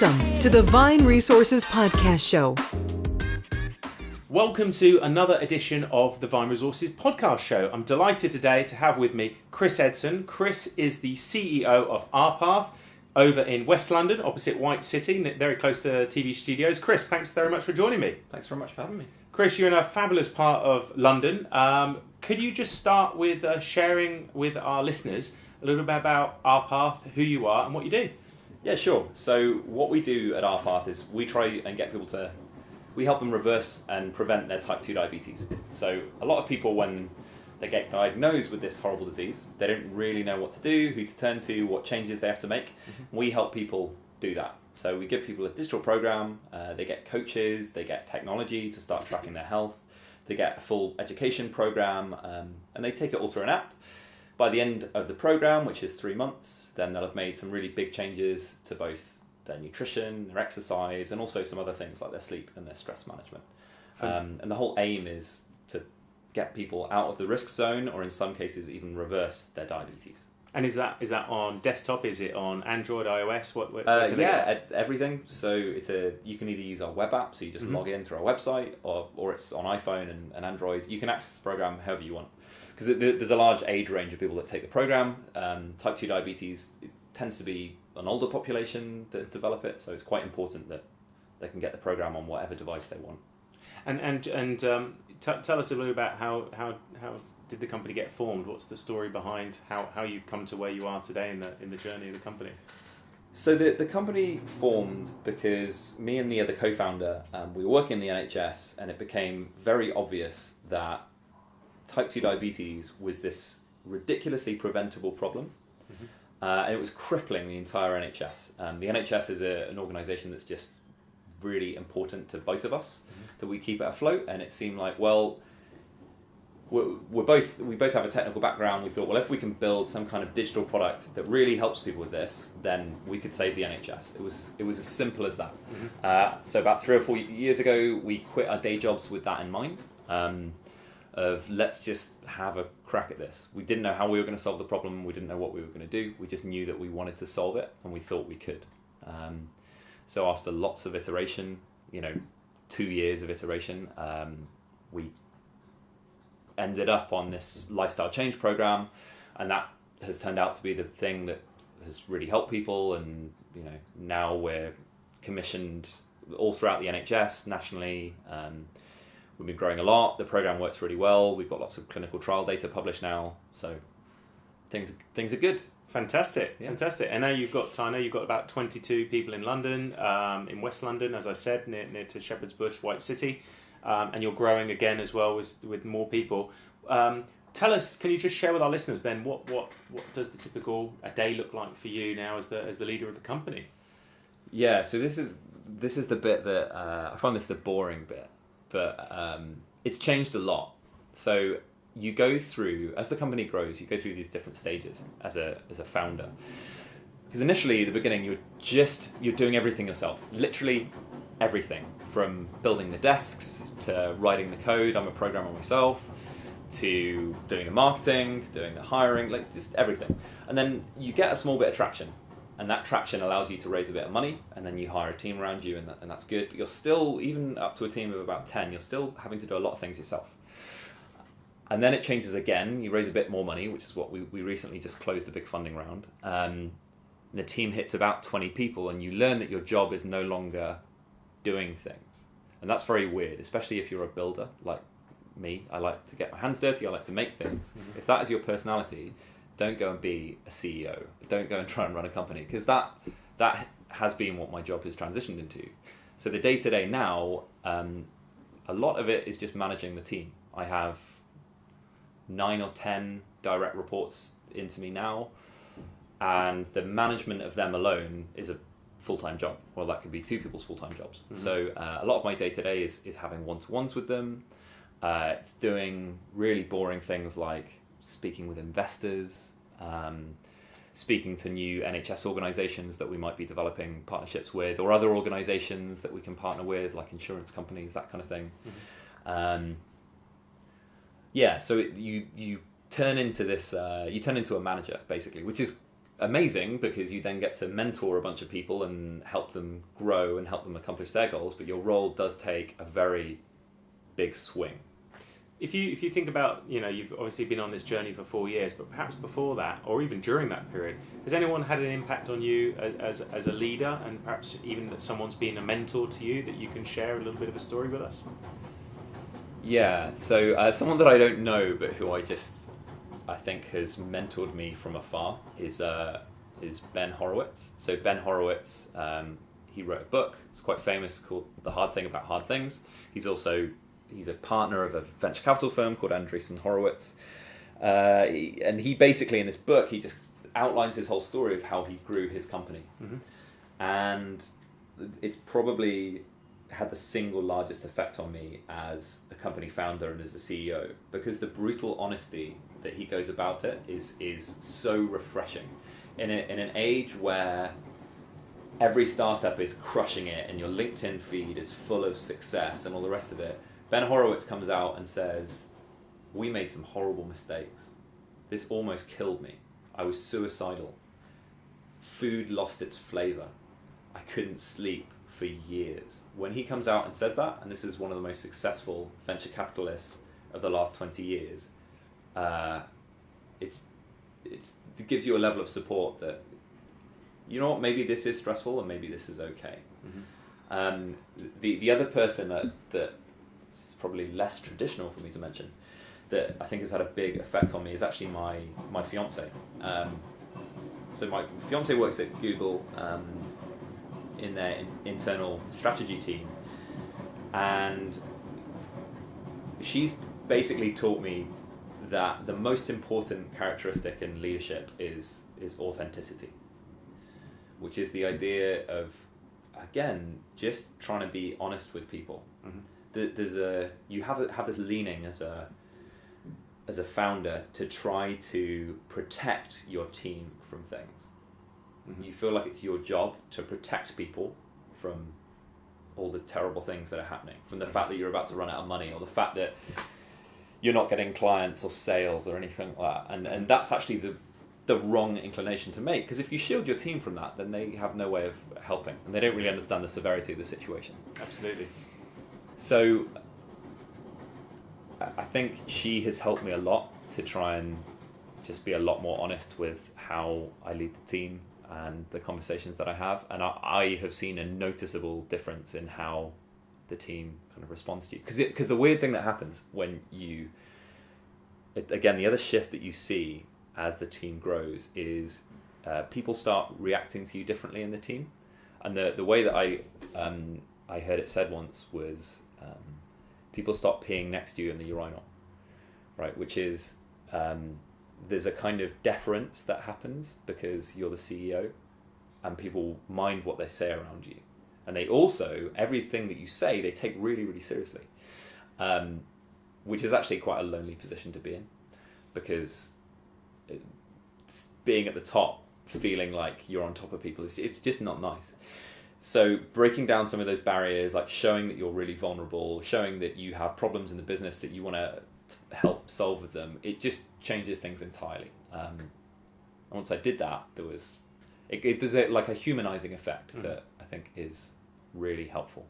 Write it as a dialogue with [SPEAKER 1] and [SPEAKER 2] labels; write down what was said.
[SPEAKER 1] Welcome to the Vine Resources Podcast Show.
[SPEAKER 2] Welcome to another edition of the Vine Resources Podcast Show. I'm delighted today to have with me Chris Edson. Chris is the CEO of RPath over in West London, opposite White City, very close to TV studios. Chris, thanks very much for joining me.
[SPEAKER 3] Thanks very much for having me.
[SPEAKER 2] Chris, you're in a fabulous part of London. Could you just start with sharing with our listeners a little bit about RPath, who you are and what you do?
[SPEAKER 3] Yeah, sure. So what we do at RPath is we try and get people we help them reverse and prevent their type 2 diabetes. So a lot of people, when they get diagnosed with this horrible disease, they don't really know what to do, who to turn to, what changes they have to make. Mm-hmm. We help people do that. So we give people a digital program, they get coaches, they get technology to start tracking their health, they get a full education program, and they take it all through an app. By the end of the program, which is 3 months, then they'll have made some really big changes to both their nutrition, their exercise, and also some other things like their sleep and their stress management. And the whole aim is to get people out of the risk zone, or in some cases even reverse their diabetes.
[SPEAKER 2] And is that on desktop? Is it on Android, iOS?
[SPEAKER 3] Everything. So you can either use our web app, so you just log in through our website, or it's on iPhone and Android. You can access the program however you want, because there's a large age range of people that take the program. Type 2 diabetes tends to be an older population that develop it, so it's quite important that they can get the program on whatever device they want.
[SPEAKER 2] And tell us a little about how did the company get formed? What's the story behind how you've come to where you are today in the journey of the company?
[SPEAKER 3] So the company formed because me and the other co-founder, we were working in the NHS, and it became very obvious that type 2 diabetes was this ridiculously preventable problem. Mm-hmm. And it was crippling the entire NHS. The NHS is an organisation that's just really important to both of us, that we keep it afloat, and it seemed like, well, we both have a technical background. We thought, well, if we can build some kind of digital product that really helps people with this, then we could save the NHS. It was as simple as that. Mm-hmm. So about 3 or 4 years ago, we quit our day jobs with that in mind. Of let's just have a crack at this. We didn't know how we were going to solve the problem. We didn't know what we were going to do. We just knew that we wanted to solve it, and we thought we could. So after lots of iteration, 2 years of iteration, we ended up on this lifestyle change program, and that has turned out to be the thing that has really helped people. And now we're commissioned all throughout the NHS nationally. We've been growing a lot. The program works really well. We've got lots of clinical trial data published now, so things are good.
[SPEAKER 2] Fantastic. And now you've got about 22 people in London, in West London, as I said, near to Shepherd's Bush, White City, and you're growing again as well with more people. Tell us, can you just share with our listeners then what does the typical a day look like for you now as the leader of the company?
[SPEAKER 3] Yeah, so this is the bit that I find this the boring bit. But it's changed a lot. So you go through, as the company grows, you go through these different stages as a founder. Because initially, at the beginning, you're doing everything yourself. Literally everything, from building the desks to writing the code. I'm a programmer myself, to doing the marketing, to doing the hiring, like just everything. And then you get a small bit of traction. And that traction allows you to raise a bit of money, and then you hire a team around you, and that's good. But you're still, even up to a team of about 10, you're still having to do a lot of things yourself. And then it changes again. You raise a bit more money, which is what we recently just closed a big funding round. The team hits about 20 people, and you learn that your job is no longer doing things. And that's very weird, especially if you're a builder like me. I like to get my hands dirty. I like to make things. Mm-hmm. If that is your personality, don't go and be a CEO. Don't go and try and run a company, because that has been what my job has transitioned into. So the day-to-day now, a lot of it is just managing the team. I have 9 or 10 direct reports into me now, and the management of them alone is a full-time job. Well, that could be 2 people's full-time jobs. Mm-hmm. So a lot of my day-to-day is having one-to-ones with them. It's doing really boring things like speaking with investors, speaking to new NHS organisations that we might be developing partnerships with, or other organisations that we can partner with, like insurance companies, that kind of thing. Mm-hmm. So you turn into this, you turn into a manager, basically, which is amazing because you then get to mentor a bunch of people and help them grow and help them accomplish their goals, but your role does take a very big swing.
[SPEAKER 2] If you think about, you've obviously been on this journey for 4 years, but perhaps before that, or even during that period, has anyone had an impact on you as a leader, and perhaps even that someone's been a mentor to you that you can share a little bit of a story with us?
[SPEAKER 3] Yeah, so someone that I don't know, but who I think has mentored me from afar is Ben Horowitz. So Ben Horowitz, he wrote a book. It's quite famous, called The Hard Thing About Hard Things. He's a partner of a venture capital firm called Andreessen Horowitz. And he basically, in this book, he just outlines his whole story of how he grew his company. Mm-hmm. And it's probably had the single largest effect on me as a company founder and as a CEO, because the brutal honesty that he goes about it is so refreshing. In an age where every startup is crushing it and your LinkedIn feed is full of success and all the rest of it, Ben Horowitz comes out and says, we made some horrible mistakes. This almost killed me. I was suicidal. Food lost its flavor. I couldn't sleep for years. When he comes out and says that, and this is one of the most successful venture capitalists of the last 20 years, it gives you a level of support that, maybe this is stressful and maybe this is okay. Mm-hmm. The other person that probably less traditional for me to mention that I think has had a big effect on me is actually my fiance. So my fiance works at Google in their internal strategy team, and she's basically taught me that the most important characteristic in leadership is authenticity, which is the idea of, again, just trying to be honest with people. Mm-hmm. You have this leaning as a founder to try to protect your team from things. Mm-hmm. You feel like it's your job to protect people from all the terrible things that are happening, from the fact that you're about to run out of money, or the fact that you're not getting clients or sales or anything like that. And that's actually the wrong inclination to make, because if you shield your team from that, then they have no way of helping, and they don't really understand the severity of the situation.
[SPEAKER 2] Absolutely.
[SPEAKER 3] So I think she has helped me a lot to try and just be a lot more honest with how I lead the team and the conversations that I have. And I have seen a noticeable difference in how the team kind of responds to you. Because the weird thing that happens when again, the other shift that you see as the team grows is people start reacting to you differently in the team. And the way that I heard it said once was, people stop peeing next to you in the urinal, right? Which is, there's a kind of deference that happens because you're the CEO, and people mind what they say around you. And they also, everything that you say, they take really, really seriously, which is actually quite a lonely position to be in, because being at the top, feeling like you're on top of people, it's just not nice. So breaking down some of those barriers, like showing that you're really vulnerable, showing that you have problems in the business that you want to help solve with them, it just changes things entirely. And once I did that, there was it did like a humanizing effect that I think is really helpful.